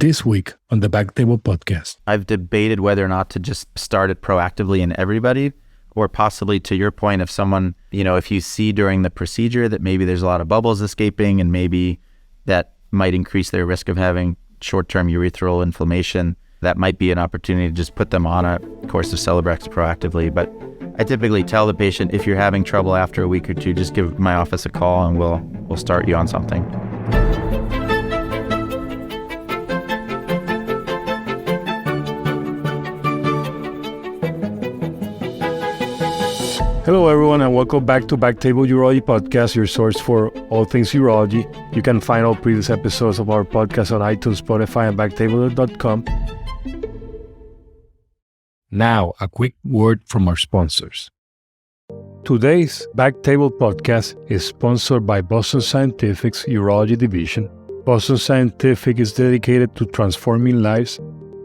This week on the BackTable Podcast. I've debated whether or not to just start it proactively in everybody, or possibly, to your point, if someone, if you see during the procedure that maybe there's a lot of bubbles escaping and maybe that might increase their risk of having short-term urethral inflammation, that might be an opportunity to just put them on a course of Celebrex proactively. But I typically tell the patient, if you're having trouble after a week or two, just give my office a call and we'll start you on something. Hello everyone and welcome back to BackTable Urology Podcast, your source for all things urology. You can find all previous episodes of our podcast on iTunes, Spotify, and BackTable.com. Now, a quick word from our sponsors. Today's BackTable Podcast is sponsored by Boston Scientific's Urology Division. Boston Scientific is dedicated to transforming lives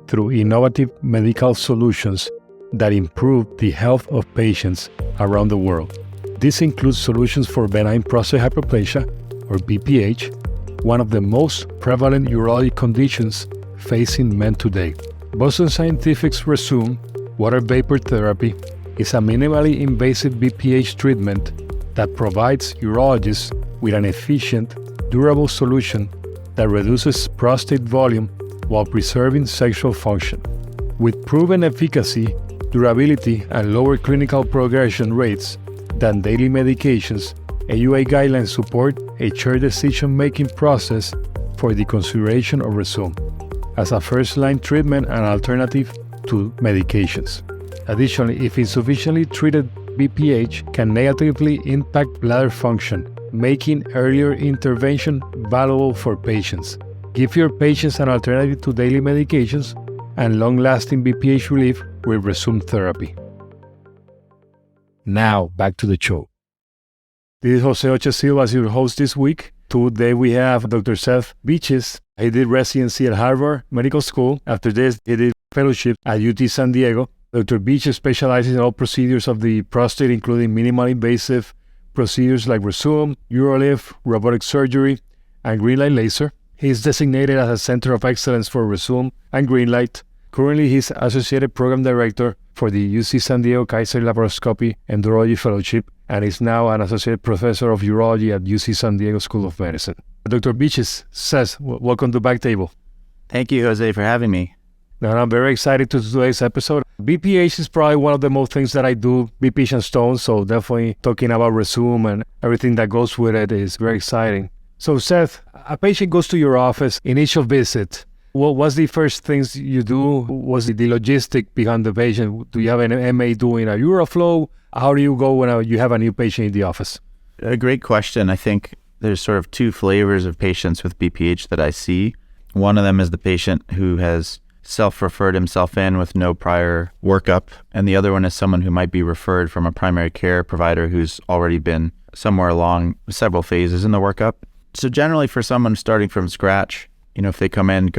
through innovative medical solutions that improve the health of patients around the world. This includes solutions for benign prostate hyperplasia, or BPH, one of the most prevalent urology conditions facing men today. Boston Scientific's Rezum water vapor therapy is a minimally invasive BPH treatment that provides urologists with an efficient, durable solution that reduces prostate volume while preserving sexual function. With proven efficacy, durability, and lower clinical progression rates than daily medications, AUA guidelines support a shared decision-making process for the consideration of Rezum as a first-line treatment and alternative to medications. Additionally, if insufficiently treated BPH can negatively impact bladder function, making earlier intervention valuable for patients. Give your patients an alternative to daily medications and long-lasting BPH relief with Rezum therapy. Now, back to the show. This is Jose Silva as your host this week. Today we have Dr. Seth Bechis. He did residency at Harvard Medical School. After this, he did fellowship at UT San Diego. Dr. Bechis specializes in all procedures of the prostate, including minimally invasive procedures like Rezum, UroLift, robotic surgery, and green light laser. He is designated as a Center of Excellence for Rezum and green light. Currently, he's Associated Program Director for the UC San Diego Kaiser Laparoscopy and Urology Fellowship, and is now an Associate Professor of Urology at UC San Diego School of Medicine. Dr. Bechis says, welcome to BackTable. Thank you, Jose, for having me. Now, I'm very excited to today's episode. BPH is probably one of the most things that I do, BPH and stones, so definitely talking about Rezum and everything that goes with it is very exciting. So, Seth, a patient goes to your office, initial visit. What was the first things you do? Was it the logistic behind the patient? Do you have an MA doing a uroflow? How do you go when you have a new patient in the office? A great question. I think there's sort of two flavors of patients with BPH that I see. One of them is the patient who has self-referred himself in with no prior workup, and the other one is someone who might be referred from a primary care provider who's already been somewhere along several phases in the workup. So generally for someone starting from scratch, if they come in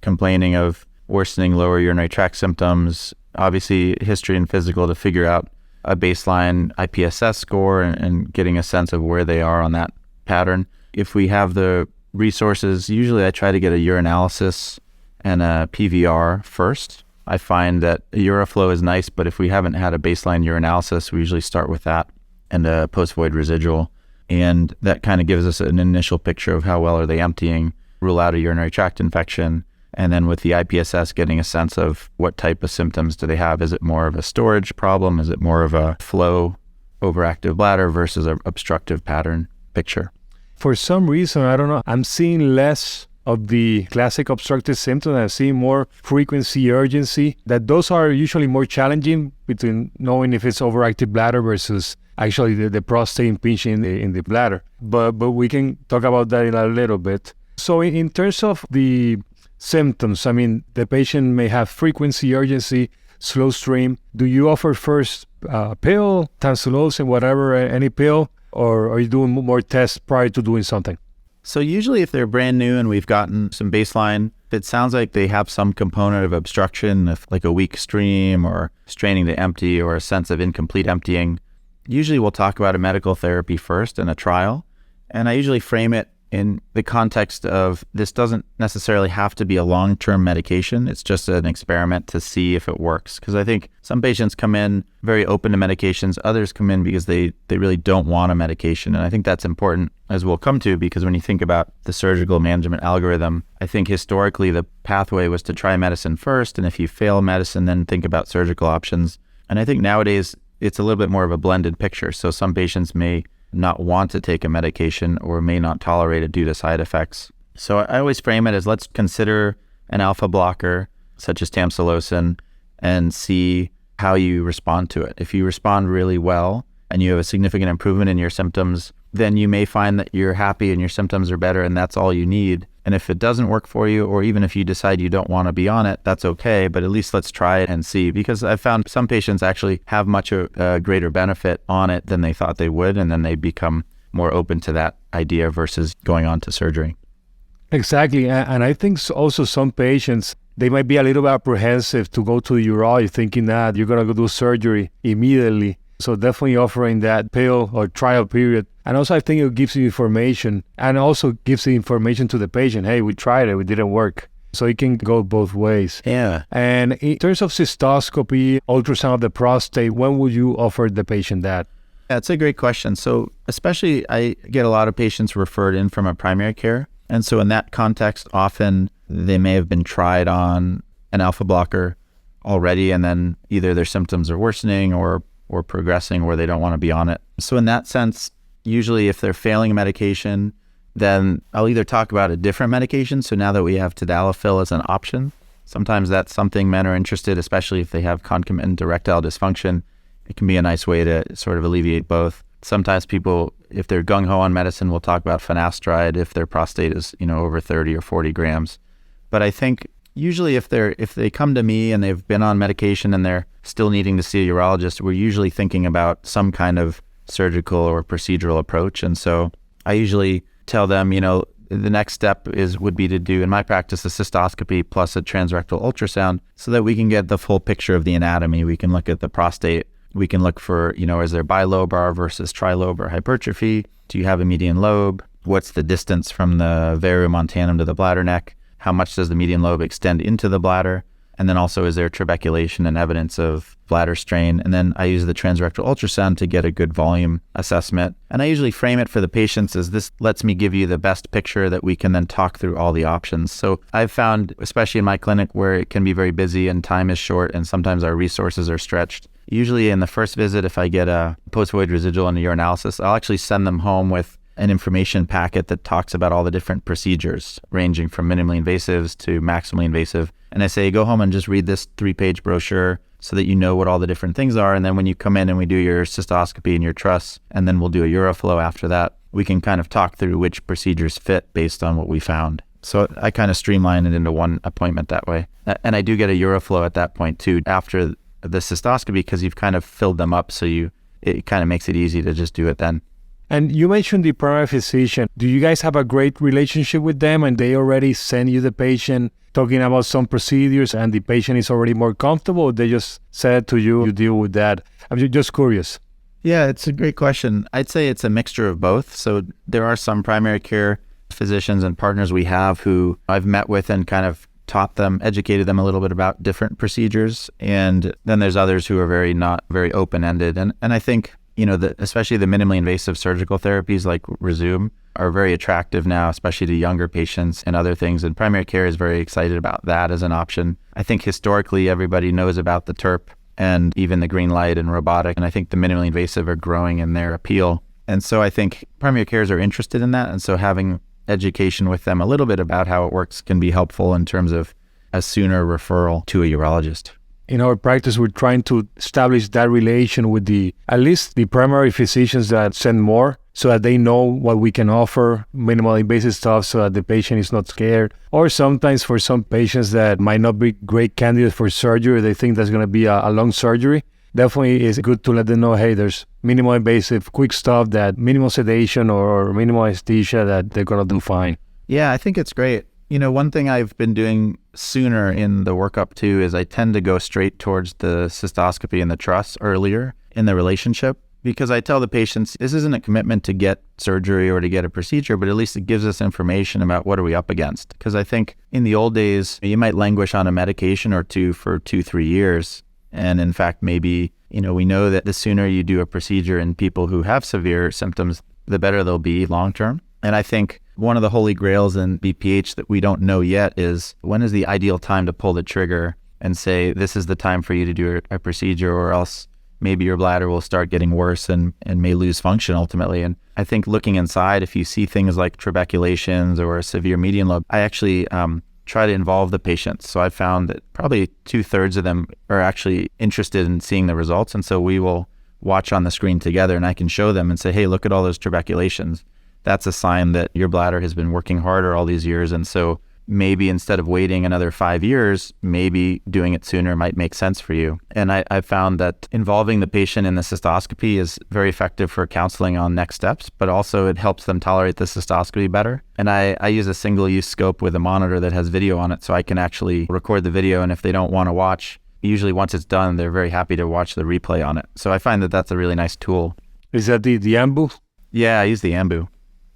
complaining of worsening lower urinary tract symptoms, obviously history and physical to figure out a baseline IPSS score and getting a sense of where they are on that pattern. If we have the resources, usually I try to get a urinalysis and a PVR first. I find that a uroflow is nice, but if we haven't had a baseline urinalysis, we usually start with that and a post-void residual. And that kind of gives us an initial picture of how well are they emptying, rule out a urinary tract infection. And then with the IPSS, getting a sense of what type of symptoms do they have. Is it more of a storage problem? Is it more of a flow, overactive bladder versus an obstructive pattern picture? For some reason, I don't know, I'm seeing less of the classic obstructive symptoms. I'm seeing more frequency, urgency, that those are usually more challenging between knowing if it's overactive bladder versus actually the prostate impinging in the bladder. But we can talk about that in a little bit. So in terms of the symptoms, the patient may have frequency, urgency, slow stream. Do you offer first pill, tamsulosin, whatever, any pill, or are you doing more tests prior to doing something? So usually if they're brand new and we've gotten some baseline, it sounds like they have some component of obstruction, like a weak stream or straining to empty or a sense of incomplete emptying. Usually we'll talk about a medical therapy first and a trial. And I usually frame it in the context of this doesn't necessarily have to be a long-term medication. It's just an experiment to see if it works. Because I think some patients come in very open to medications. Others come in because they really don't want a medication. And I think that's important, as we'll come to, because when you think about the surgical management algorithm, I think historically the pathway was to try medicine first. And if you fail medicine, then think about surgical options. And I think nowadays it's a little bit more of a blended picture. So some patients may not want to take a medication or may not tolerate it due to side effects. So I always frame it as, let's consider an alpha blocker such as tamsulosin and see how you respond to it. If you respond really well and you have a significant improvement in your symptoms, then you may find that you're happy and your symptoms are better and that's all you need. And if it doesn't work for you, or even if you decide you don't want to be on it, that's okay, but at least let's try it and see. Because I've found some patients actually have much a greater benefit on it than they thought they would, and then they become more open to that idea versus going on to surgery. Exactly. And I think also some patients, they might be a little bit apprehensive to go to the urologist thinking that you're going to go do surgery immediately. So definitely offering that pill or trial period. And also I think it gives you information and also gives the information to the patient. Hey, we tried it, it didn't work. So it can go both ways. Yeah. And in terms of cystoscopy, ultrasound of the prostate, when would you offer the patient that? That's a great question. So especially I get a lot of patients referred in from a primary care. And so in that context, often they may have been tried on an alpha blocker already, and then either their symptoms are worsening or progressing where they don't want to be on it. So in that sense, usually if they're failing a medication, then I'll either talk about a different medication. So now that we have tadalafil as an option, sometimes that's something men are interested, especially if they have concomitant erectile dysfunction. It can be a nice way to sort of alleviate both. Sometimes people, if they're gung-ho on medicine, will talk about finasteride if their prostate is, over 30 or 40 grams. But I think usually if they come to me and they've been on medication and they're still needing to see a urologist, we're usually thinking about some kind of surgical or procedural approach. And so I usually tell them, the next step would be to do, in my practice, a cystoscopy plus a transrectal ultrasound so that we can get the full picture of the anatomy. We can look at the prostate. We can look for, is there bilobar versus trilobar hypertrophy? Do you have a median lobe? What's the distance from the varum montanum to the bladder neck? How much does the median lobe extend into the bladder? And then also, is there trabeculation and evidence of bladder strain? And then I use the transrectal ultrasound to get a good volume assessment. And I usually frame it for the patients as, this lets me give you the best picture that we can then talk through all the options. So I've found, especially in my clinic where it can be very busy and time is short and sometimes our resources are stretched, usually in the first visit, if I get a post-void residual and a urinalysis, I'll actually send them home with an information packet that talks about all the different procedures, ranging from minimally invasives to maximally invasive. And I say, go home and just read this 3-page brochure so that you know what all the different things are. And then when you come in and we do your cystoscopy and your truss, and then we'll do a uroflow after that, we can kind of talk through which procedures fit based on what we found. So I kind of streamline it into one appointment that way. And I do get a uroflow at that point too, after the cystoscopy, because you've kind of filled them up. So it kind of makes it easy to just do it then. And you mentioned the primary physician. Do you guys have a great relationship with them and they already send you the patient talking about some procedures and the patient is already more comfortable, or they just said to you, you deal with that? I'm just curious. Yeah, it's a great question. I'd say it's a mixture of both. So there are some primary care physicians and partners we have who I've met with and kind of taught them, educated them a little bit about different procedures. And then there's others who are not very open-ended. And I think, especially the minimally invasive surgical therapies like Rezum are very attractive now, especially to younger patients and other things. And primary care is very excited about that as an option. I think historically everybody knows about the TURP and even the green light and robotic. And I think the minimally invasive are growing in their appeal. And so I think primary cares are interested in that. And so having education with them a little bit about how it works can be helpful in terms of a sooner referral to a urologist. In our practice, we're trying to establish that relation with at least the primary physicians that send more, so that they know what we can offer, minimal invasive stuff, so that the patient is not scared. Or sometimes for some patients that might not be great candidates for surgery, they think that's going to be a long surgery. Definitely it's good to let them know, hey, there's minimal invasive, quick stuff, that minimal sedation or minimal anesthesia that they're going to do fine. Yeah, I think it's great. One thing I've been doing sooner in the workup too is I tend to go straight towards the cystoscopy and the truss earlier in the relationship. because I tell the patients, this isn't a commitment to get surgery or to get a procedure, but at least it gives us information about what are we up against. Because I think in the old days, you might languish on a medication or two for 2-3 years. And in fact, maybe, we know that the sooner you do a procedure in people who have severe symptoms, the better they'll be long-term. And I think one of the holy grails in BPH that we don't know yet is when is the ideal time to pull the trigger and say, this is the time for you to do a procedure, or else maybe your bladder will start getting worse and may lose function ultimately. And I think looking inside, if you see things like trabeculations or a severe median lobe, I actually try to involve the patients. So I found that probably 2/3 of them are actually interested in seeing the results. And so we will watch on the screen together, and I can show them and say, hey, look at all those trabeculations. That's a sign that your bladder has been working harder all these years. And so maybe instead of waiting another 5 years, maybe doing it sooner might make sense for you. And I found that involving the patient in the cystoscopy is very effective for counseling on next steps, but also it helps them tolerate the cystoscopy better. And I use a single-use scope with a monitor that has video on it, so I can actually record the video. And if they don't want to watch, usually once it's done, they're very happy to watch the replay on it. So I find that that's a really nice tool. Is that the Ambu? Yeah, I use the Ambu.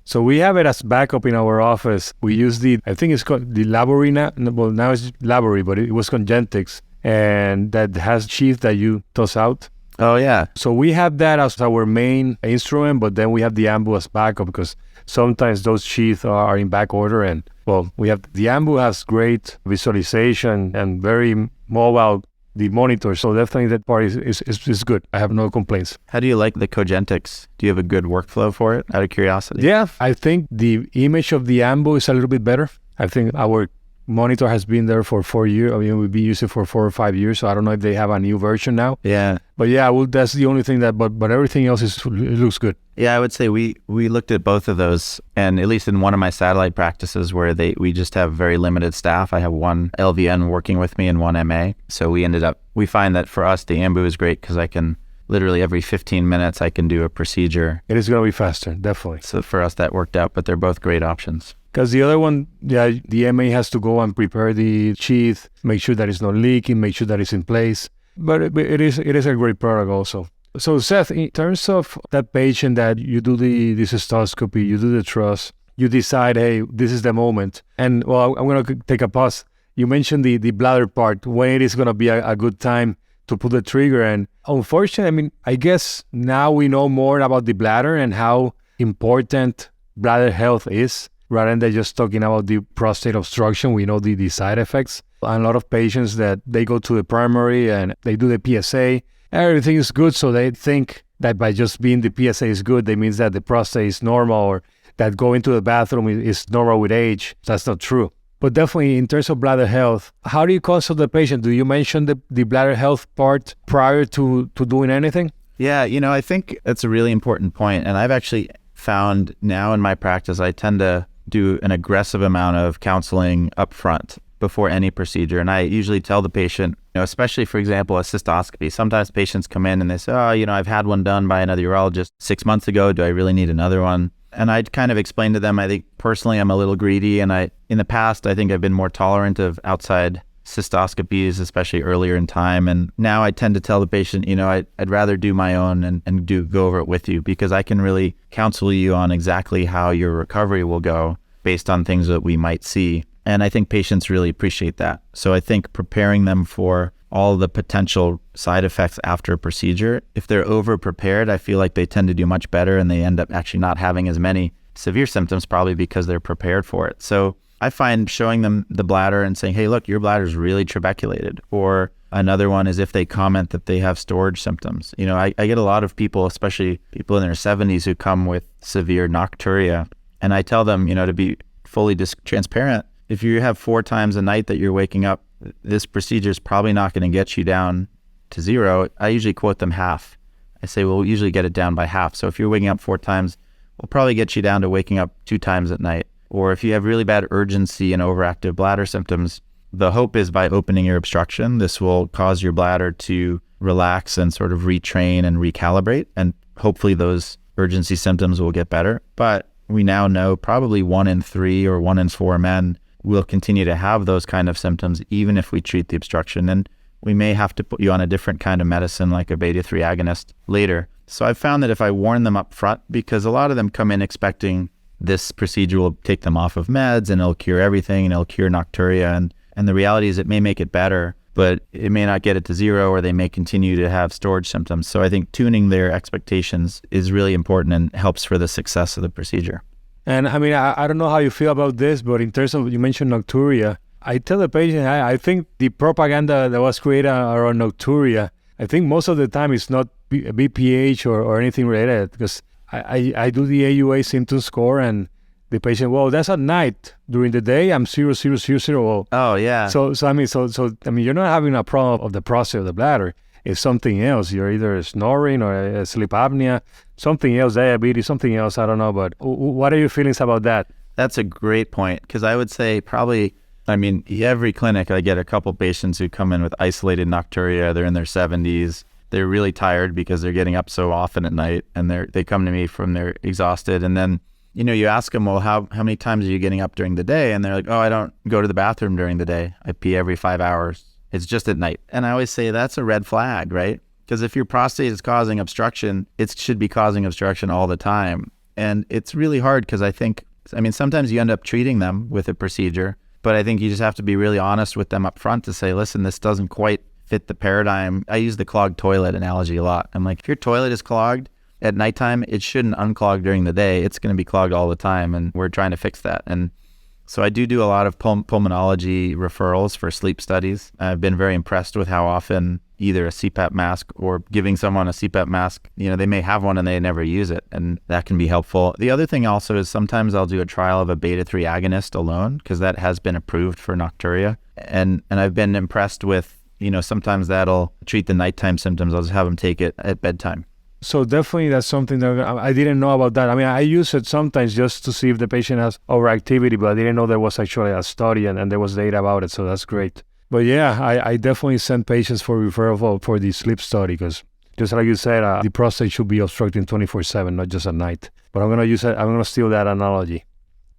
So we have it as backup in our office. We use I think it's called the Labori now. Well, now it's Labori, but it was Congentix, and that has sheath that you toss out. Oh, yeah. So we have that as our main instrument, but then we have the Ambu as backup because sometimes those sheaths are in back order. And well, the Ambu has great visualization and very mobile, the monitor. So definitely that part is good. I have no complaints. How do you like the Congentix? Do you have a good workflow for it, out of curiosity? Yeah, I think the image of the Ambu is a little bit better. I think our monitor has been there for 4 years. I mean, we've been using it for 4 or 5 years. So I don't know if they have a new version now. Yeah. But yeah, well, that's the only thing but everything else it looks good. Yeah, I would say we looked at both of those, and at least in one of my satellite practices where we just have very limited staff. I have one LVN working with me and one MA. So we find that for us, the Ambu is great because I can literally every 15 minutes, I can do a procedure. It is going to be faster, definitely. So for us, that worked out, but they're both great options. Because the other one, yeah, the MA has to go and prepare the sheath, make sure that it's not leaking, make sure that it's in place. But it is a great product also. So Seth, in terms of that patient that you do the cystoscopy, you do the truss, you decide, hey, this is the moment. And well, I'm going to take a pause. You mentioned the bladder part, when it is going to be a good time to pull the trigger. And unfortunately, I mean, I guess now we know more about the bladder and how important bladder health is. Rather than just talking about the prostate obstruction, we know the side effects. And a lot of patients that they go to the primary and they do the PSA, everything is good. So they think that by just being the PSA is good, that means that the prostate is normal or that going to the bathroom is normal with age. That's not true. But definitely in terms of bladder health, how do you consult the patient? Do you mention the bladder health part prior to doing anything? Yeah, I think that's a really important point. And I've actually found now in my practice, I tend to do an aggressive amount of counseling up front before any procedure. And I usually tell the patient, especially for example, a cystoscopy. Sometimes patients come in and they say, I've had one done by another urologist 6 months ago. Do I really need another one? And I'd kind of explain to them, I think personally I'm a little greedy. And in the past, I think I've been more tolerant of outside cystoscopies, especially earlier in time. And now I tend to tell the patient, I'd rather do my own and go over it with you because I can really counsel you on exactly how your recovery will go based on things that we might see. And I think patients really appreciate that. So I think preparing them for all the potential side effects after a procedure, if they're over prepared, I feel like they tend to do much better and they end up actually not having as many severe symptoms, probably because they're prepared for it. So I find showing them the bladder and saying, hey, look, your bladder is really trabeculated. Or another one is if they comment that they have storage symptoms. I get a lot of people, especially people in their 70s, who come with severe nocturia. And I tell them, to be fully transparent, if you have 4 times a night that you're waking up, this procedure is probably not going to get you down to 0. I usually quote them half. I say, we'll usually get it down by half. So if you're waking up 4 times, we'll probably get you down to waking up 2 times at night. Or if you have really bad urgency and overactive bladder symptoms, the hope is by opening your obstruction, this will cause your bladder to relax and sort of retrain and recalibrate. And hopefully those urgency symptoms will get better. But we now know probably 1 in 3 or 1 in 4 men will continue to have those kind of symptoms even if we treat the obstruction. And we may have to put you on a different kind of medicine like a beta-3 agonist later. So I've found that if I warn them up front, because a lot of them come in expecting this procedure will take them off of meds and it'll cure everything and it'll cure nocturia. And the reality is it may make it better, but it may not get it to zero, or they may continue to have storage symptoms. So I think tuning their expectations is really important and helps for the success of the procedure. And I mean, I don't know how you feel about this, but in terms of, you mentioned nocturia, I tell the patient, I think the propaganda that was created around nocturia, I think most of the time it's not BPH or anything related, because I do the AUA symptom score, and the patient, well, that's at night. During the day, I'm 0, 0, 0, 0. Well, oh yeah. So I mean, you're not having a problem of the prostate or the bladder. It's something else. You're either snoring or sleep apnea, something else, diabetes, something else. I don't know. But what are your feelings about that? That's a great point, because I would say probably, I mean, every clinic, I get a couple patients who come in with isolated nocturia. They're in their 70s. They're really tired because they're getting up so often at night, and they come to me from they're exhausted. And then, you ask them, well, how many times are you getting up during the day? And they're like, oh, I don't go to the bathroom during the day. I pee every 5 hours. It's just at night. And I always say that's a red flag, right? Because if your prostate is causing obstruction, it should be causing obstruction all the time. And it's really hard because sometimes you end up treating them with a procedure, but I think you just have to be really honest with them up front to say, listen, this doesn't quite fit the paradigm. I use the clogged toilet analogy a lot. I'm like, if your toilet is clogged at nighttime, it shouldn't unclog during the day. It's going to be clogged all the time, and we're trying to fix that. And so I do a lot of pulmonology referrals for sleep studies. I've been very impressed with how often either a CPAP mask or giving someone a CPAP mask, they may have one and they never use it, and that can be helpful. The other thing also is sometimes I'll do a trial of a beta-3 agonist alone, because that has been approved for nocturia. And I've been impressed with, sometimes that'll treat the nighttime symptoms. I'll just have them take it at bedtime. So definitely that's something that I didn't know about that. I mean, I use it sometimes just to see if the patient has overactivity, but I didn't know there was actually a study and there was data about it. So that's great. But yeah, I definitely send patients for referral for the sleep study, because just like you said, the prostate should be obstructing 24/7, not just at night. But I'm going to steal that analogy.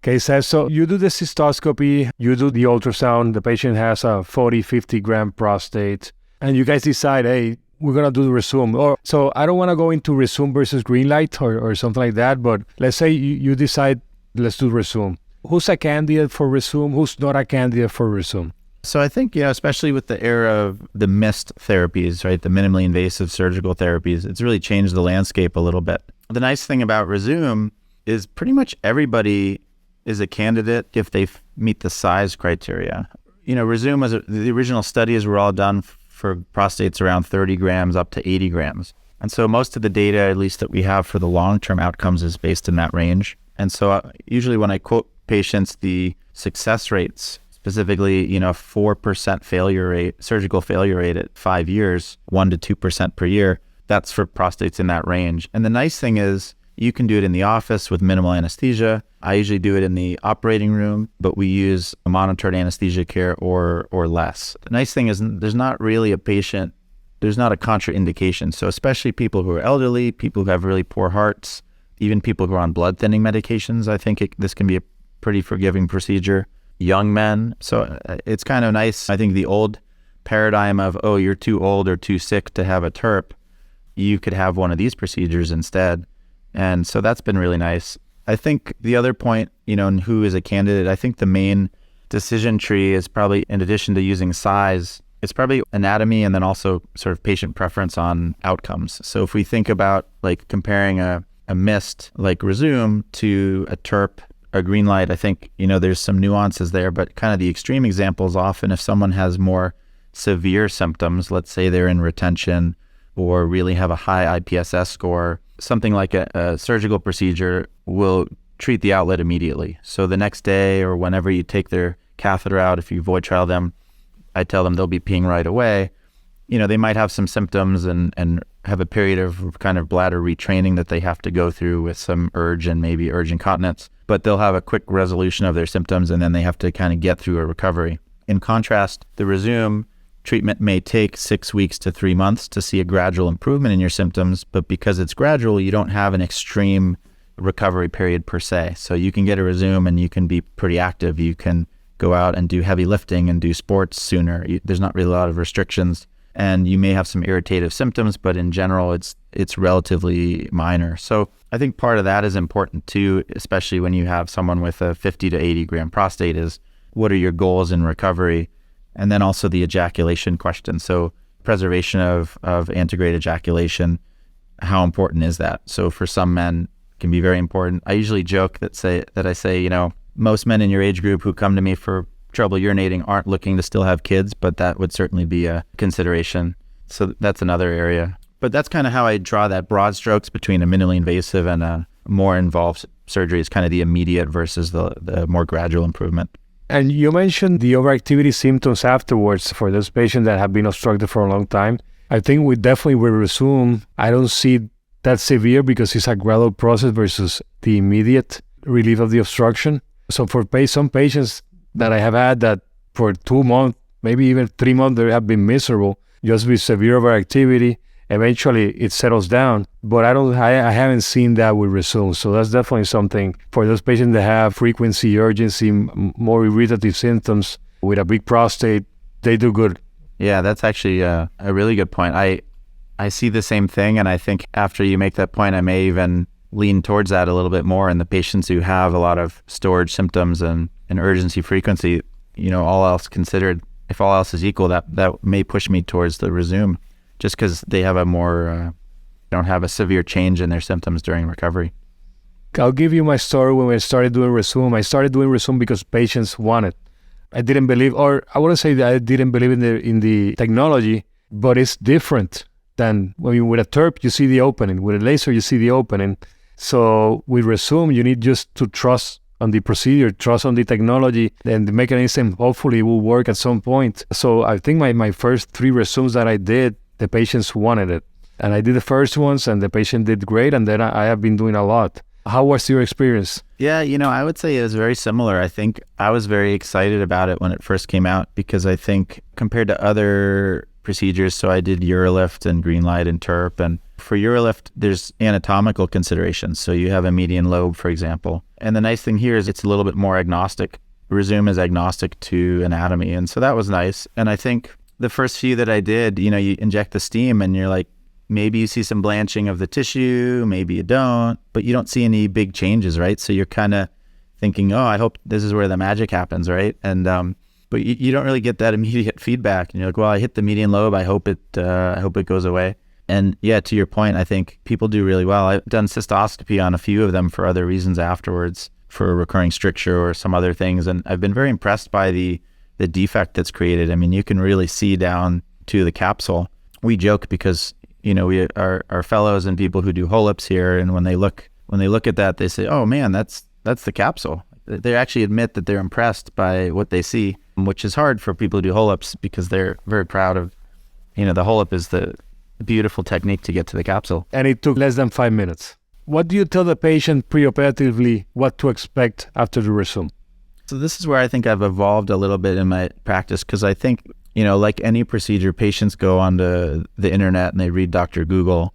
Okay, Seth, so you do the cystoscopy, you do the ultrasound, the patient has a 40, 50 gram prostate, and you guys decide, hey, we're going to do the Rezum. So I don't want to go into Rezum versus green light or something like that, but let's say you decide, let's do Rezum. Who's a candidate for Rezum? Who's not a candidate for Rezum? So I think, especially with the era of the MIST therapies, right, the minimally invasive surgical therapies, it's really changed the landscape a little bit. The nice thing about Rezum is pretty much everybody is a candidate if they meet the size criteria. Rezum, the original studies were all done for prostates around 30 grams up to 80 grams. And so most of the data, at least that we have for the long-term outcomes, is based in that range. And so usually when I quote patients the success rates, specifically, 4% failure rate, surgical failure rate at 5 years, 1 to 2% per year, that's for prostates in that range. And the nice thing is you can do it in the office with minimal anesthesia. I usually do it in the operating room, but we use a monitored anesthesia care or less. The nice thing is there's not really there's not a contraindication. So especially people who are elderly, people who have really poor hearts, even people who are on blood thinning medications, I think this can be a pretty forgiving procedure. Young men. So it's kind of nice. I think the old paradigm of, oh, you're too old or too sick to have a TURP, you could have one of these procedures instead. And so that's been really nice. I think the other point, in who is a candidate, I think the main decision tree is probably, in addition to using size, it's probably anatomy and then also sort of patient preference on outcomes. So if we think about like comparing a MIST like Rezum to a TURP, a green light, I think, there's some nuances there, but kind of the extreme examples often, if someone has more severe symptoms, let's say they're in retention or really have a high IPSS score, something like a surgical procedure will treat the outlet immediately. So the next day or whenever you take their catheter out, if you void trial them, I tell them they'll be peeing right away. They might have some symptoms and have a period of kind of bladder retraining that they have to go through with some urge and maybe urge incontinence, but they'll have a quick resolution of their symptoms and then they have to kind of get through a recovery. In contrast, the Rezum treatment may take 6 weeks to 3 months to see a gradual improvement in your symptoms, but because it's gradual, you don't have an extreme recovery period per se. So you can get a Rezum and you can be pretty active. You can go out and do heavy lifting and do sports sooner. There's not really a lot of restrictions. and you may have some irritative symptoms, but in general, it's relatively minor. So I think part of that is important too, especially when you have someone with a 50 to 80 gram prostate, is what are your goals in recovery? And then also the ejaculation question. So preservation of antegrade ejaculation, how important is that? So for some men, it can be very important. I usually joke that I say, most men in your age group who come to me for trouble urinating aren't looking to still have kids, but that would certainly be a consideration. So that's another area. But that's kind of how I draw that broad strokes between a minimally invasive and a more involved surgery, is kind of the immediate versus the more gradual improvement. And you mentioned the overactivity symptoms afterwards for those patients that have been obstructed for a long time. I think we definitely will resume. I don't see that severe because it's a gradual process versus the immediate relief of the obstruction. So for some patients that I have had that for 2 months, maybe even 3 months, they have been miserable just with severe overactivity. Eventually it settles down, but I haven't seen that with Rezum. So that's definitely something for those patients that have frequency, urgency, more irritative symptoms with a big prostate. They do good. Yeah, that's actually a really good point. I see the same thing, and I think after you make that point, I may even lean towards that a little bit more in the patients who have a lot of storage symptoms and urgency frequency. All else considered, if all else is equal, that may push me towards the Rezum, just because they have don't have a severe change in their symptoms during recovery. I'll give you my story when I started doing Rezum. I started doing Rezum because patients wanted. I didn't believe, or I wouldn't say that I didn't believe in the technology, but it's different than with a TURP, you see the opening. With a laser, you see the opening. So with Rezum, you need just to trust on the procedure, trust on the technology, and the mechanism hopefully will work at some point. So I think my first 3 Rezums that I did, the patients wanted it. And I did the first ones and the patient did great, and then I have been doing a lot. How was your experience? Yeah, I would say it was very similar. I think I was very excited about it when it first came out because I think compared to other procedures, so I did UroLift and Greenlight and TURP, and for UroLift, there's anatomical considerations. So you have a median lobe, for example. And the nice thing here is it's a little bit more agnostic. Rezum is agnostic to anatomy, and so that was nice. And I think the first few that I did, you inject the steam and you're like, maybe you see some blanching of the tissue, maybe you don't, but you don't see any big changes, right? So you're kind of thinking, oh, I hope this is where the magic happens, right? And but you don't really get that immediate feedback. And you're like, well, I hit the median lobe, I hope it goes away. And yeah, to your point, I think people do really well. I've done cystoscopy on a few of them for other reasons afterwards, for a recurring stricture or some other things, and I've been very impressed by the defect that's created. I mean, you can really see down to the capsule. We joke because we our fellows and people who do HOLIPs here, and when they look at that, they say, "Oh man, that's the capsule." They actually admit that they're impressed by what they see, which is hard for people who do HOLIPs because they're very proud of, the HOLIP is the beautiful technique to get to the capsule. And it took less than 5 minutes. What do you tell the patient preoperatively what to expect after the Rezum? So this is where I think I've evolved a little bit in my practice, because I think, like any procedure, patients go onto the internet and they read Dr. Google.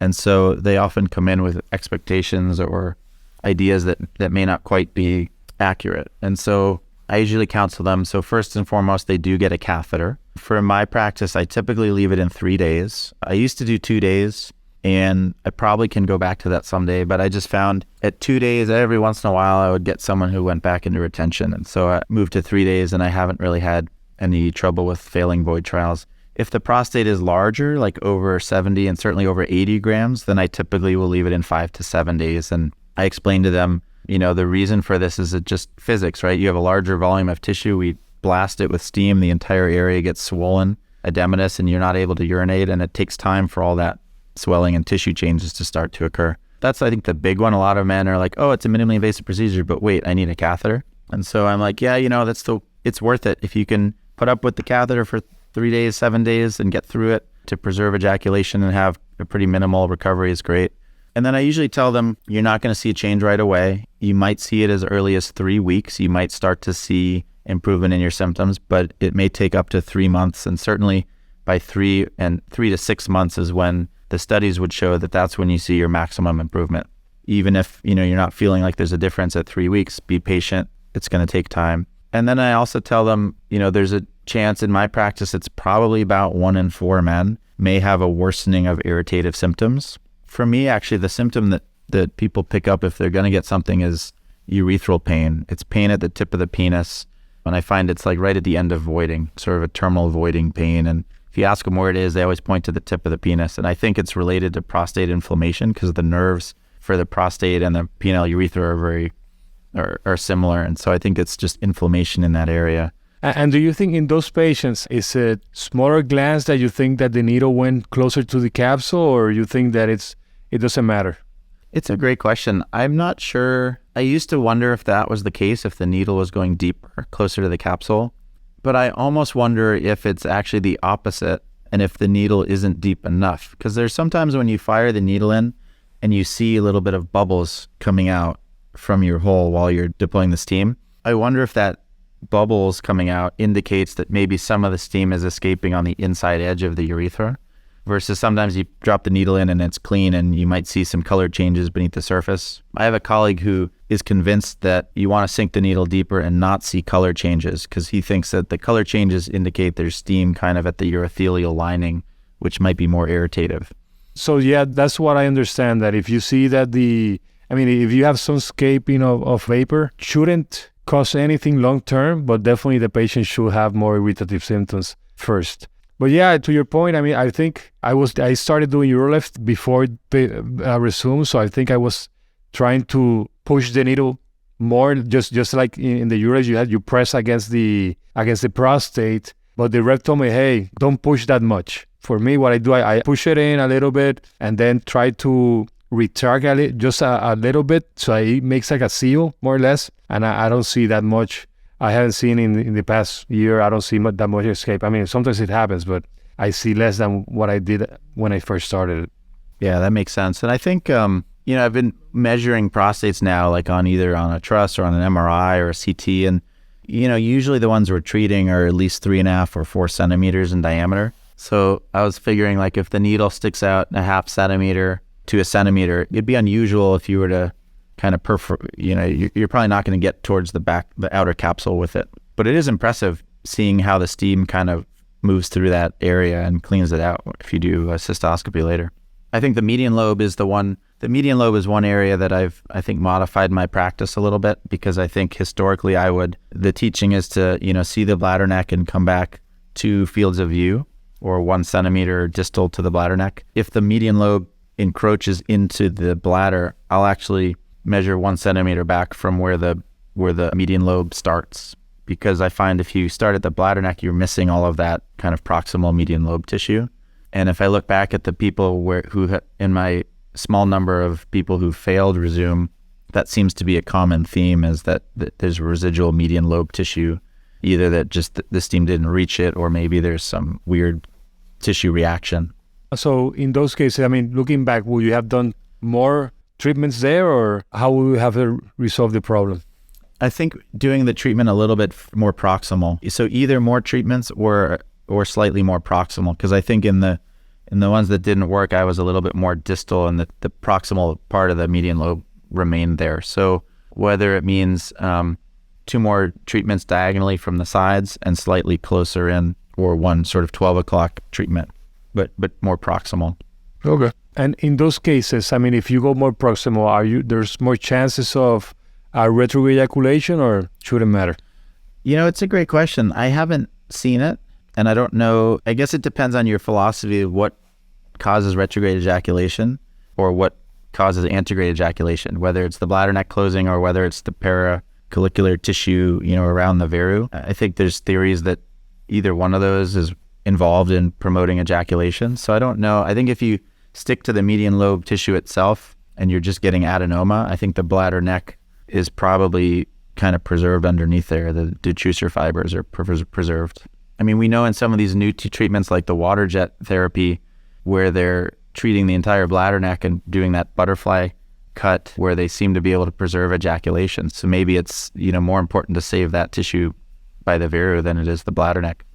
And so they often come in with expectations or ideas that may not quite be accurate. And so I usually counsel them. So first and foremost, they do get a catheter. For my practice, I typically leave it in 3 days. I used to do 2 days, and I probably can go back to that someday, but I just found at 2 days, every once in a while, I would get someone who went back into retention. And so I moved to 3 days, and I haven't really had any trouble with failing void trials. If the prostate is larger, like over 70 and certainly over 80 grams, then I typically will leave it in 5 to 7 days. And I explain to them, the reason for this is just physics, right? You have a larger volume of tissue. We blast it with steam. The entire area gets swollen, edematous, and you're not able to urinate. And it takes time for all that swelling and tissue changes to start to occur. That's, I think, the big one. A lot of men are like, oh, it's a minimally invasive procedure, but wait, I need a catheter. And so I'm like, yeah, it's worth it. If you can put up with the catheter for 3 days, 7 days, and get through it to preserve ejaculation and have a pretty minimal recovery is great. And then I usually tell them, you're not going to see a change right away. You might see it as early as 3 weeks. You might start to see improvement in your symptoms, but it may take up to 3 months. And certainly by 3 to 6 months is when the studies would show that that's when you see your maximum improvement. Even if, you're not feeling like there's a difference at 3 weeks, be patient. It's going to take time. And then I also tell them, there's a chance in my practice, it's probably about 1 in 4 men may have a worsening of irritative symptoms. For me, actually, the symptom that people pick up if they're going to get something is urethral pain. It's pain at the tip of the penis. And I find it's like right at the end of voiding, sort of a terminal voiding pain. And if you ask them where it is, they always point to the tip of the penis. And I think it's related to prostate inflammation because the nerves for the prostate and the penile urethra are similar. And so I think it's just inflammation in that area. And do you think in those patients, is it smaller glands that you think that the needle went closer to the capsule, or you think that it doesn't matter? It's a great question. I'm not sure. I used to wonder if that was the case, if the needle was going deeper, closer to the capsule. But I almost wonder if it's actually the opposite and if the needle isn't deep enough. Because there's sometimes when you fire the needle in and you see a little bit of bubbles coming out from your hole while you're deploying the steam. I wonder if that bubbles coming out indicates that maybe some of the steam is escaping on the inside edge of the urethra, versus sometimes you drop the needle in and it's clean and you might see some color changes beneath the surface. I have a colleague who is convinced that you want to sink the needle deeper and not see color changes because he thinks that the color changes indicate there's steam kind of at the urothelial lining, which might be more irritative. So yeah, that's what I understand, that if you see that if you have some escaping of vapor, shouldn't cause anything long-term, but definitely the patient should have more irritative symptoms first. But yeah, to your point, I think I started doing urolift before Rezum, so I think I was trying to push the needle more, just like in the urology, you press against the prostate, but the rep told me, hey, don't push that much. For me, what I do, I push it in a little bit and then try to retarget it just a little bit, so it makes like a seal, more or less, and I don't see that much. I haven't seen in the past year, I don't see that much escape. Sometimes it happens, but I see less than what I did when I first started. Yeah, that makes sense. And I think, I've been measuring prostates now, like either on a truss or on an MRI or a CT. And, usually the ones we're treating are at least 3.5 or 4 centimeters in diameter. So I was figuring like if the needle sticks out 0.5 centimeter to 1 centimeter, it'd be unusual if you were to kind of you're probably not going to get towards the outer capsule with it. But it is impressive seeing how the steam kind of moves through that area and cleans it out if you do a cystoscopy later. I think the median lobe is one area that I think modified my practice a little bit, because I think historically the teaching is to, see the bladder neck and come back 2 fields of view or 1 centimeter distal to the bladder neck. If the median lobe encroaches into the bladder, I'll actually measure 1 centimeter back from where the median lobe starts, because I find if you start at the bladder neck, you're missing all of that kind of proximal median lobe tissue. And if I look back at the people in my small number of people who failed Rezum, that seems to be a common theme, is that there's residual median lobe tissue, either that just the steam didn't reach it, or maybe there's some weird tissue reaction. So in those cases, looking back, would you have done more treatments there, or how would you have resolved the problem? I think doing the treatment a little bit more proximal. So either more treatments or slightly more proximal, because I think in the ones that didn't work, I was a little bit more distal, and the proximal part of the median lobe remained there. So whether it means 2 more treatments diagonally from the sides and slightly closer in, or 1 sort of 12 o'clock treatment, but more proximal. Okay. And in those cases, if you go more proximal, there's more chances of retrograde ejaculation, or shouldn't matter? It's a great question. I haven't seen it, and I don't know. I guess it depends on your philosophy of what causes retrograde ejaculation or what causes antegrade ejaculation, whether it's the bladder neck closing or whether it's the paracollicular tissue, around the veru. I think there's theories that either one of those is involved in promoting ejaculation. So I don't know. I think if you stick to the median lobe tissue itself and you're just getting adenoma, I think the bladder neck is probably kind of preserved underneath there. The detrusor fibers are preserved. We know in some of these new treatments like the water jet therapy, where they're treating the entire bladder neck and doing that butterfly cut, where they seem to be able to preserve ejaculation. So maybe it's, more important to save that tissue by the veru than it is the bladder neck.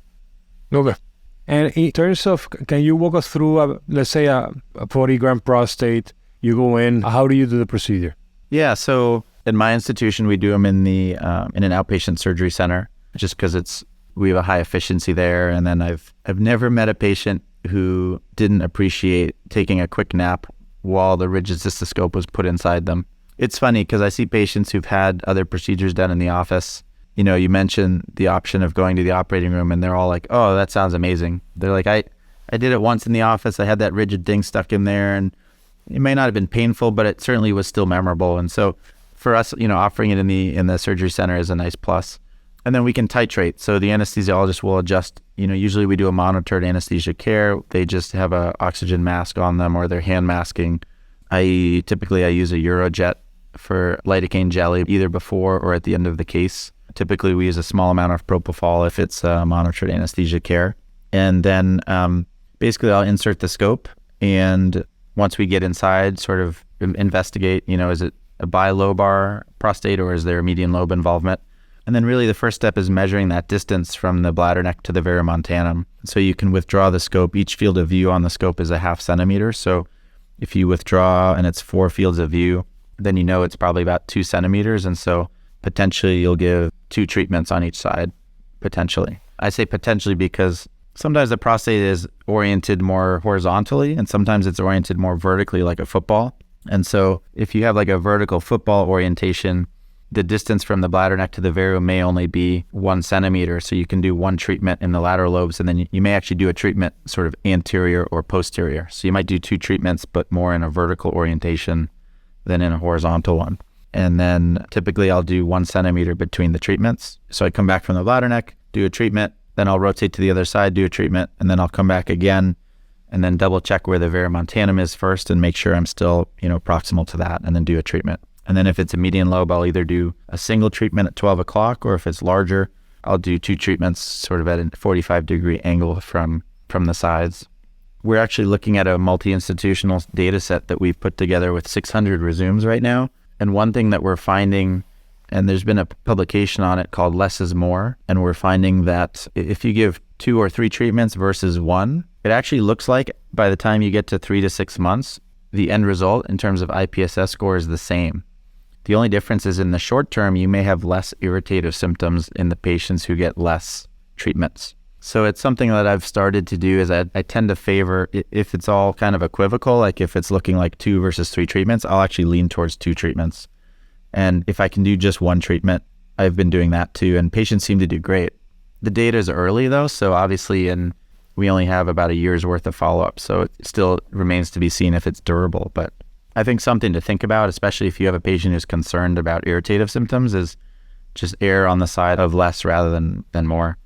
Okay. And in terms of, can you walk us through, let's say a 40-gram prostate, you go in, how do you do the procedure? Yeah, so in my institution, we do them in an outpatient surgery center, just because it's we have a high efficiency there. And then I've never met a patient who didn't appreciate taking a quick nap while the rigid cystoscope was put inside them. It's funny because I see patients who've had other procedures done in the office. You mentioned the option of going to the operating room and they're all like, oh, that sounds amazing. They're like, I did it once in the office. I had that rigid thing stuck in there and it may not have been painful, but it certainly was still memorable. And so for us, offering it in the surgery center is a nice plus. And then we can titrate. So the anesthesiologist will adjust. Usually we do a monitored anesthesia care. They just have a oxygen mask on them or they're hand masking. Typically I use a Urojet for lidocaine jelly either before or at the end of the case. Typically we use a small amount of propofol if it's monitored anesthesia care. And then basically I'll insert the scope, and once we get inside, sort of investigate, is it a bilobar prostate or is there a median lobe involvement? And then really the first step is measuring that distance from the bladder neck to the verumontanum. So you can withdraw the scope. Each field of view on the scope is a 0.5 centimeter. So if you withdraw and it's 4 fields of view, then it's probably about 2 centimeters. And so potentially you'll give 2 treatments on each side, potentially. I say potentially because sometimes the prostate is oriented more horizontally and sometimes it's oriented more vertically like a football. And so if you have like a vertical football orientation, the distance from the bladder neck to the veru may only be 1 centimeter. So you can do 1 treatment in the lateral lobes, and then you may actually do a treatment sort of anterior or posterior. So you might do 2 treatments, but more in a vertical orientation than in a horizontal one. And then typically I'll do 1 centimeter between the treatments. So I come back from the bladder neck, do a treatment, then I'll rotate to the other side, do a treatment, and then I'll come back again and then double check where the verumontanum is first and make sure I'm still, proximal to that, and then do a treatment. And then if it's a median lobe, I'll either do a single treatment at 12 o'clock, or if it's larger, I'll do 2 treatments sort of at a 45-degree angle from the sides. We're actually looking at a multi-institutional data set that we've put together with 600 Rezums right now. And one thing that we're finding, and there's been a publication on it called Less is More, and we're finding that if you give 2 or 3 treatments versus 1, it actually looks like by the time you get to 3 to 6 months, the end result in terms of IPSS score is the same. The only difference is in the short term, you may have less irritative symptoms in the patients who get less treatments. So it's something that I've started to do is I tend to favor, if it's all kind of equivocal, like if it's looking like 2 versus 3 treatments, I'll actually lean towards 2 treatments. And if I can do just 1 treatment, I've been doing that too. And patients seem to do great. The data is early though, so obviously we only have about a year's worth of follow-up. So it still remains to be seen if it's durable. But I think something to think about, especially if you have a patient who's concerned about irritative symptoms, is just err on the side of less rather than more.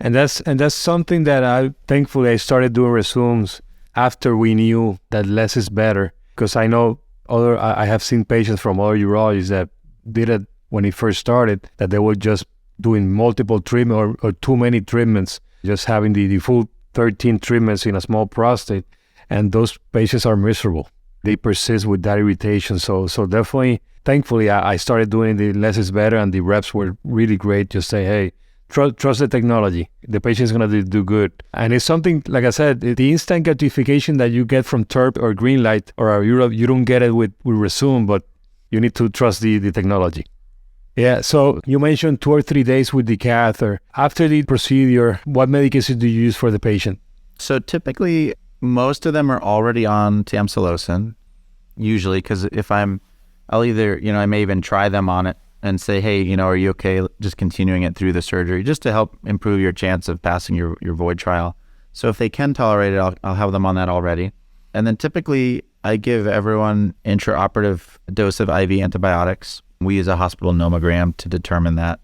And that's something that thankfully I started doing Rezums after we knew that less is better. Because I know I have seen patients from other urologists that did it when it first started, that they were just doing multiple treatments or too many treatments, just having the full 13 treatments in a small prostate, and those patients are miserable. They persist with that irritation. So definitely, thankfully, I started doing the less is better, and the reps were really great. Just say, hey, trust the technology. The patient's going to do good. And it's something, like I said, the instant gratification that you get from TURP or green light or Europe, you don't get it with Rezum, but you need to trust the technology. Yeah, so you mentioned 2 or 3 days with the catheter. After the procedure, what medication do you use for the patient? So typically, most of them are already on tamsulosin, usually, because I'll either, I may even try them on it and say, hey, are you okay just continuing it through the surgery, just to help improve your chance of passing your void trial. So if they can tolerate it, I'll have them on that already. And then typically, I give everyone intraoperative dose of IV antibiotics. We use a hospital nomogram to determine that.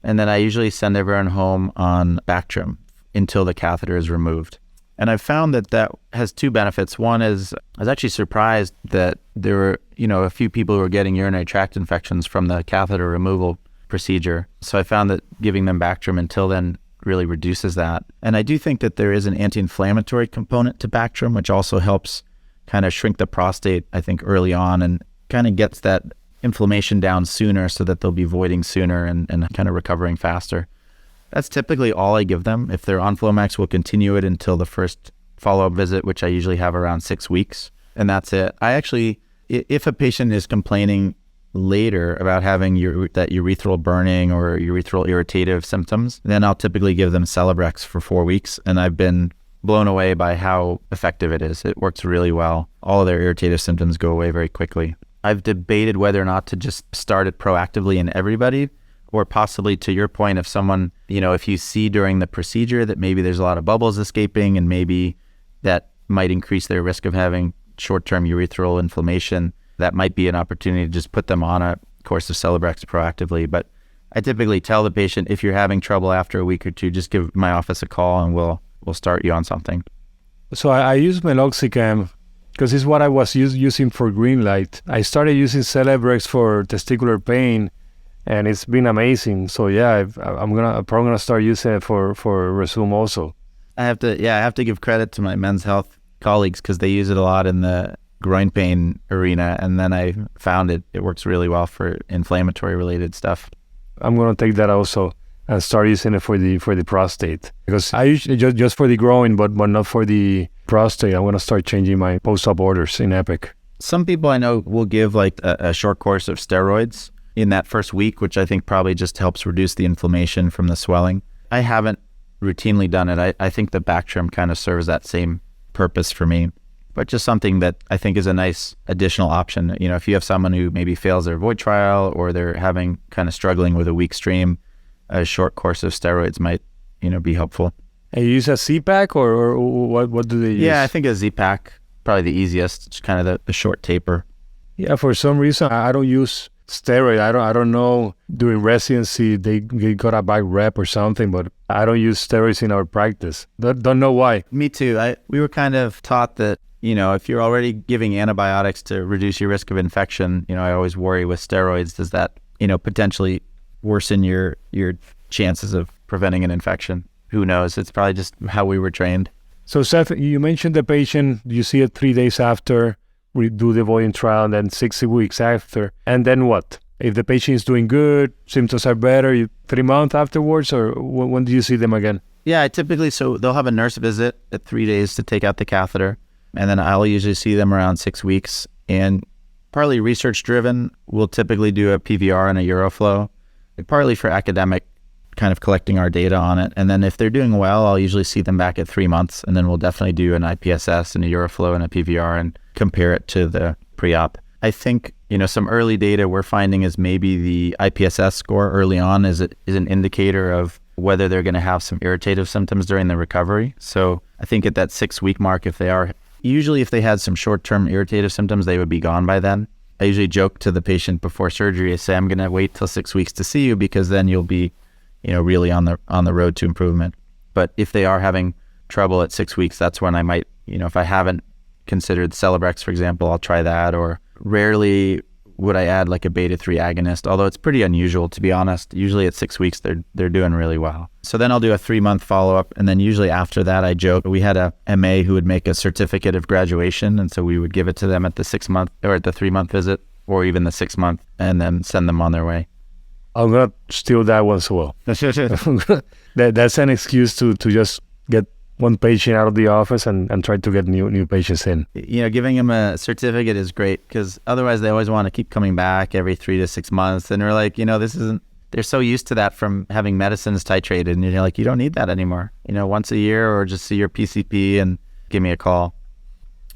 And then I usually send everyone home on Bactrim until the catheter is removed. And I've found that has 2 benefits. One is I was actually surprised that there were, a few people who were getting urinary tract infections from the catheter removal procedure. So I found that giving them Bactrim until then really reduces that. And I do think that there is an anti-inflammatory component to Bactrim, which also helps kind of shrink the prostate, I think, early on, and kind of gets that inflammation down sooner so that they'll be voiding sooner and kind of recovering faster. That's typically all I give them. If they're on Flomax, we'll continue it until the first follow-up visit, which I usually have around 6 weeks, and that's it. I actually, if a patient is complaining later about having that urethral burning or urethral irritative symptoms, then I'll typically give them Celebrex for 4 weeks. And I've been blown away by how effective it is. It works really well. All of their irritative symptoms go away very quickly. I've debated whether or not to just start it proactively in everybody, or possibly, to your point, if someone, if you see during the procedure that maybe there's a lot of bubbles escaping and maybe that might increase their risk of having short-term urethral inflammation, that might be an opportunity to just put them on a course of Celebrex proactively. But I typically tell the patient, if you're having trouble after a week or two, just give my office a call and we'll start you on something. So I use Meloxicam because it's what I was using for green light. I started using Celebrex for testicular pain, and it's been amazing. So yeah, I'm probably gonna start using it for Rezum also. I have to give credit to my men's health colleagues because they use it a lot in the groin pain arena, and then I found it works really well for inflammatory related stuff. I'm gonna take that also and start using it for the prostate, because I usually just for the groin, but not for the prostate. I'm gonna start changing my post-op orders in Epic. Some people I know will give like a short course of steroids in that first week, which I think probably just helps reduce the inflammation from the swelling. I haven't routinely done it. I think the Bactrim kind of serves that same purpose for me, but just something that I think is a nice additional option. If you have someone who maybe fails their void trial or they're having kind of struggling with a weak stream, a short course of steroids might, be helpful. And you use a Z-Pack or what do they use? Yeah, I think a Z-Pack, probably the easiest, just kind of the short taper. Yeah, for some reason, I don't use steroid. I don't know, during residency, they got a bad rep or something, but I don't use steroids in our practice. Don't know why. Me too. We were kind of taught that, if you're already giving antibiotics to reduce your risk of infection, I always worry with steroids, does that, potentially worsen your chances of preventing an infection? Who knows? It's probably just how we were trained. So Seth, you mentioned the patient, you see it 3 days after we do the volume trial, and then 60 weeks after. And then what? If the patient is doing good, symptoms are better, 3 months afterwards, or when do you see them again? Yeah, so they'll have a nurse visit at 3 days to take out the catheter. And then I'll usually see them around 6 weeks. And partly research driven, we'll typically do a PVR and a Uroflow, partly for academic kind of collecting our data on it. And then if they're doing well, I'll usually see them back at 3 months. And then we'll definitely do an IPSS and a Uroflow and a PVR and compare it to the pre-op. I think, some early data we're finding is maybe the IPSS score early on is an indicator of whether they're going to have some irritative symptoms during the recovery. So I think at that 6 week mark, if they had some short-term irritative symptoms, they would be gone by then. I usually joke to the patient before surgery, I say, I'm going to wait till 6 weeks to see you because then you'll be, really on the road to improvement. But if they are having trouble at 6 weeks, that's when I might, if I haven't considered Celebrex, for example, I'll try that. Or rarely would I add like a beta-3 agonist, although it's pretty unusual, to be honest. Usually at 6 weeks, they're doing really well. So then I'll do a 3 month follow-up. And then usually after that, I joke, we had a MA who would make a certificate of graduation. And so we would give it to them at the 6 month or at the 3 month visit, or even the 6 month, and then send them on their way. I'm going to steal that one as well. That's an excuse to just get one patient out of the office and try to get new patients in. Giving them a certificate is great because otherwise they always want to keep coming back every 3 to 6 months. And they're like, they're so used to that from having medicines titrated. And you're like, you don't need that anymore. Once a year, or just see your PCP and give me a call.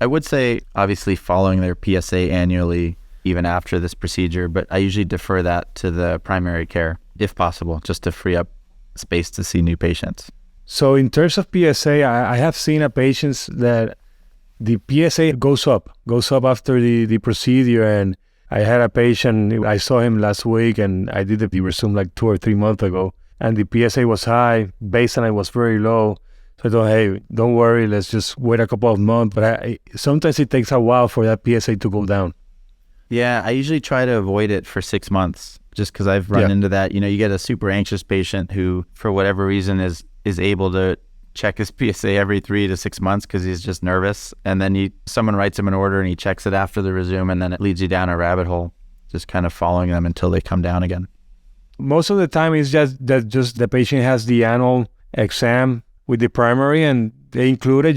I would say, obviously, following their PSA annually, even after this procedure, but I usually defer that to the primary care, if possible, just to free up space to see new patients. So in terms of PSA, I have seen a patients that the PSA goes up after the procedure. And I had a patient, I saw him last week, and I did the Rezum like 2 or 3 months ago, and the PSA was high, baseline was very low. So I thought, hey, don't worry, let's just wait a couple of months. But sometimes it takes a while for that PSA to go down. Yeah, I usually try to avoid it for 6 months just because I've run into that. You get a super anxious patient who, for whatever reason, is able to check his PSA every 3 to 6 months because he's just nervous. And then someone writes him an order and he checks it after the Rezum, and then it leads you down a rabbit hole, just kind of following them until they come down again. Most of the time it's just that the patient has the annual exam with the primary, and they included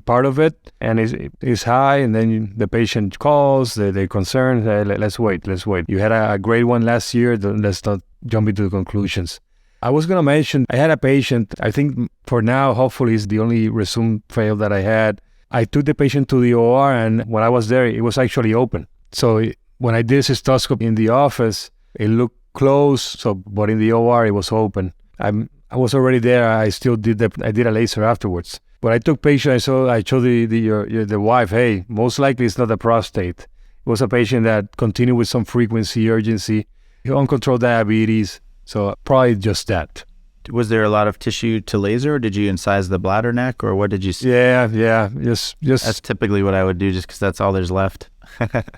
part of it, and it's high, and then the patient calls, they're concerned, let's wait. You had a great one last year, let's not jump into the conclusions. I was going to mention, I had a patient, I think for now, hopefully it's the only Rezum fail that I had. I took the patient to the OR, and when I was there, it was actually open. So when I did cystoscopy in the office, it looked closed, but in the OR, it was open. I was already there. I still did I did a laser afterwards. But I took patient. I showed the wife, hey, most likely it's not a prostate. It was a patient that continued with some frequency, urgency, uncontrolled diabetes. So probably just that. Was there a lot of tissue to laser, or did you incise the bladder neck, or what did you see? Yeah. Just that's typically what I would do, just because that's all there's left.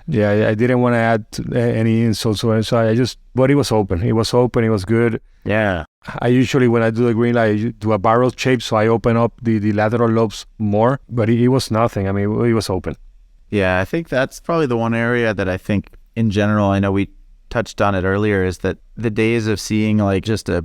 Yeah, I didn't want to add any insults or anything. But it was open. It was good. Yeah. I usually, when I do the green light, I do a barrel shape, so I open up the lateral lobes more, but it was nothing. I mean, it was open. Yeah, I think that's probably the one area that I think in general, I know we touched on it earlier, is that the days of seeing like just a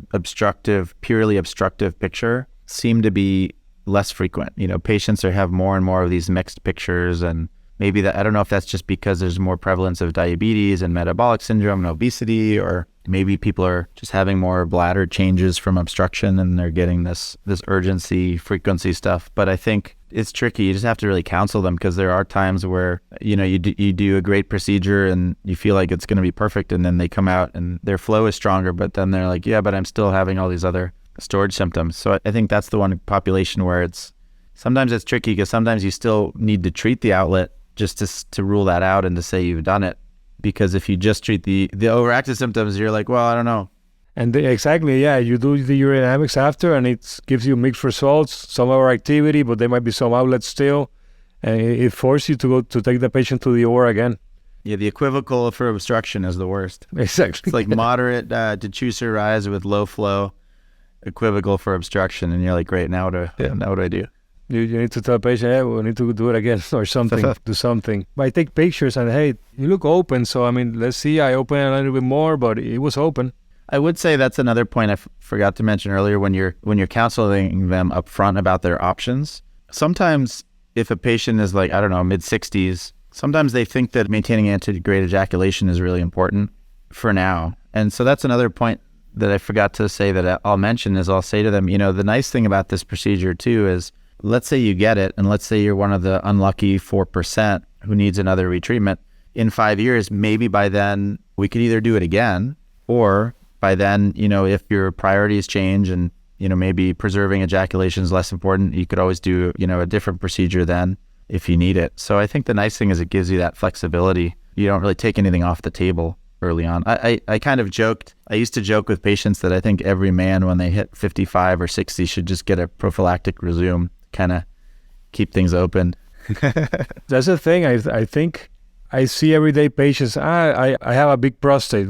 purely obstructive picture seem to be less frequent. Patients have more and more of these mixed pictures, and maybe that, I don't know if that's just because there's more prevalence of diabetes and metabolic syndrome and obesity, or maybe people are just having more bladder changes from obstruction and they're getting this urgency, frequency stuff. But I think it's tricky. You just have to really counsel them, because there are times where, you do a great procedure and you feel like it's going to be perfect, and then they come out and their flow is stronger, but then they're like, yeah, but I'm still having all these other storage symptoms. So I think that's the one population where sometimes it's tricky, because sometimes you still need to treat the outlet just to rule that out and to say you've done it. Because if you just treat the overactive symptoms, you're like, well, I don't know. And exactly, yeah, you do the urodynamics after, and it gives you mixed results, some overactivity, but there might be some outlets still, and it forces you to go to take the patient to the OR again. Yeah, the equivocal for obstruction is the worst. Exactly. It's like moderate detrusor rise with low flow, equivocal for obstruction, and you're like, great, now what do I do? You need to tell the patient, hey, we need to do it again or something, do something. But I take pictures and, hey, you look open. So, let's see, I open a little bit more, but it was open. I would say that's another point I forgot to mention earlier when you're counseling them up front about their options. Sometimes if a patient is like, I don't know, mid-60s, sometimes they think that maintaining antegrade ejaculation is really important for now. And so that's another point that I forgot to say that I'll mention is I'll say to them, the nice thing about this procedure too is, let's say you get it, and let's say you're one of the unlucky 4% who needs another retreatment. In 5 years, maybe by then we could either do it again, or by then, if your priorities change and, maybe preserving ejaculation is less important, you could always do, a different procedure then if you need it. So I think the nice thing is it gives you that flexibility. You don't really take anything off the table early on. I kind of joked, I used to joke with patients that I think every man when they hit 55 or 60 should just get a prophylactic Rezum, kind of keep things open. That's the thing. I think I see everyday patients. I have a big prostate.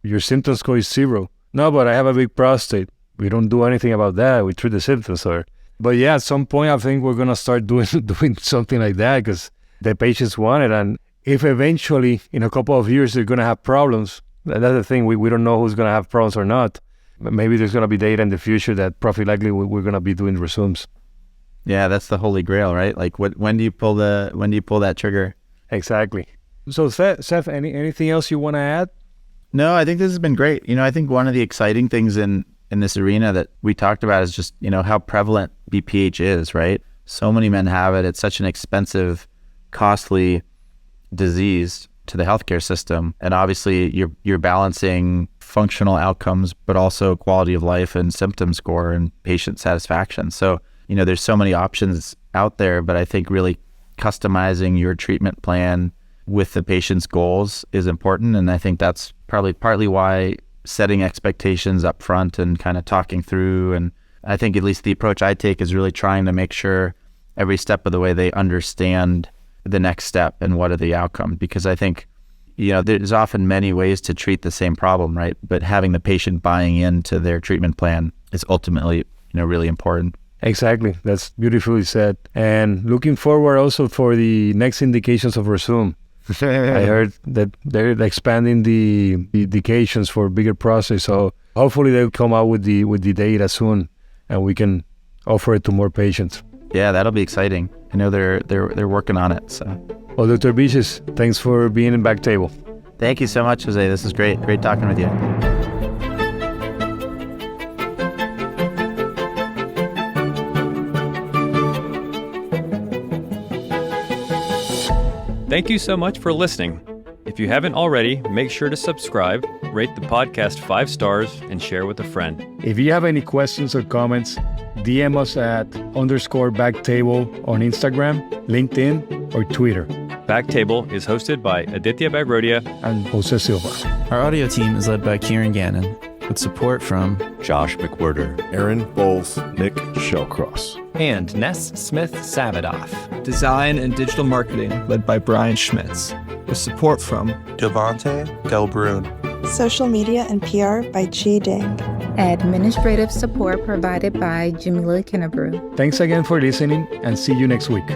Your symptom score is 0. No, but I have a big prostate. We don't do anything about that. We treat the symptoms. But yeah, at some point, I think we're gonna start doing something like that, because the patients want it. And if eventually, in a couple of years, they're gonna have problems, that's the thing. We don't know who's gonna have problems or not. But maybe there's gonna be data in the future that prophylactically we're gonna be doing Rezums. Yeah, that's the holy grail, right? Like, when do you pull that trigger? Exactly. So Seth, anything else you want to add? No, I think this has been great. I think one of the exciting things in this arena that we talked about is just, how prevalent BPH is, right? So many men have it. It's such an expensive, costly disease to the healthcare system. And obviously you're balancing functional outcomes, but also quality of life and symptom score and patient satisfaction. So, there's so many options out there, but I think really customizing your treatment plan with the patient's goals is important. And I think that's probably partly why setting expectations up front and kind of talking through. And I think at least the approach I take is really trying to make sure every step of the way they understand the next step and what are the outcomes. Because I think, there's often many ways to treat the same problem, right? But having the patient buying into their treatment plan is ultimately, really important. Exactly. That's beautifully said. And looking forward also for the next indications of Rezum. I heard that they're expanding the indications for bigger prostates. So hopefully they'll come out with the data soon and we can offer it to more patients. Yeah, that'll be exciting. I know they're working on it. So, Well, Dr. Bechis, thanks for being in BackTable. thank you so much, Jose. This is great. Great talking with you. Thank you so much for listening. If you haven't already, make sure to subscribe, rate the podcast 5 stars, and share with a friend. If you have any questions or comments, DM us at _BackTable on Instagram, LinkedIn, or Twitter. BackTable is hosted by Aditya Bagrodia And Jose Silva. Our audio team is led by Kieran Gannon, with support from Josh McWhirter, Aaron Bowles, Nick Shellcross. and Ness Smith-Savadoff. Design and digital marketing led by Brian Schmitz, with support from Devante Delbrun. Social media and PR by G. Ding. Administrative support provided by Jamila Kennebrew. Thanks again for listening, and see you next week.